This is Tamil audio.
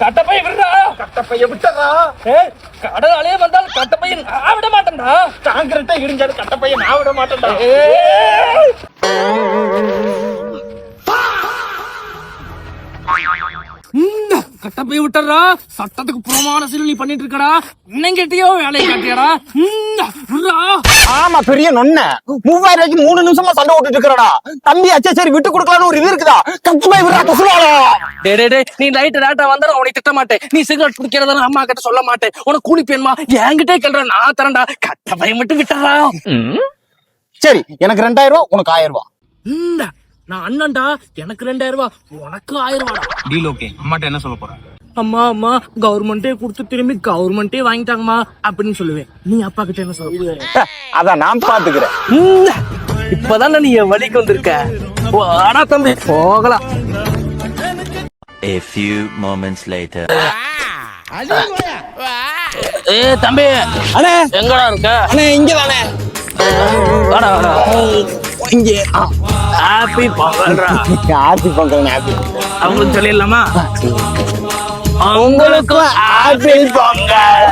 கட்டப்பைய விடுறா. கட்டப்பைய விட்டறா. கடல் அலைய வந்தால் கட்டப்பைய நான் விட மாட்டேன்டா. காங்கிரட்டா இடிஞ்சாலும் கட்டப்பைய நான் விட மாட்டேன்டா. கட்டப்பைய விட்டுறா. சட்டத்துக்கு புறமான செயல் நீ பண்ணிட்டு இருக்கடா. இன்னங்கிட்டயோ வேலையை காட்டியாடா. ஆமா பெரிய நொன்ன 3000 ரூபாய்க்கு 3 நிமிஷமா சண்டை ஓட்டுட்டு இருக்கறடா. தம்பி அச்சா சரி விட்டு கொடுக்கலாம்னு ஒரு இது இருக்குதா? கட்டப்பைய விடுறா குசுலால. டேய் நீ லைட் லேட்டா வந்தா உனக்கு திட்ட மாட்டேன். நீ சிகரெட் குடிக்கிறதா அம்மா கிட்ட சொல்ல மாட்டேன். உனக்கு கூலி பேணுமா என்கிட்டே கேள்ற நான் தரேன்டா. கட்டப்பைய மட்டும் விட்டுறா. சரி எனக்கு 2000 ரூபாய் உனக்கு 1000 ரூபாய். நான் அண்ணன்டா. எனக்கு 2000 ரூபாய் உனக்கு 1000 ரூபாடா. Deal okay. அம்மாட்ட என்ன சொல்ல போற? அம்மா கவர்மெண்டே கொடுத்து திரும்பி கவர்மெண்டே வாங்கிட்டாங்கம்மா அப்படின்னு சொல்லுவேன். நீ அப்பா கிட்ட என்ன சொல்லுவ? அதான் நான் பாத்துக்கிறேன். இப்பதான் நீ என் வழிக்கு வந்திருக்க. வாடா தம்பி போகலாம். A few moments later. தம்பி அண்ணே எங்கடா இருக்க? அண்ணே இங்கதானே. வாடா இங்கே ஹாப்பி பொங்கல்ரா. ஹாப்பி பொங்கல். ஹாப்பி அவங்களுக்கு சொல்லிடலாமா? உங்களுக்கு ஹாப்பி பொங்கல்.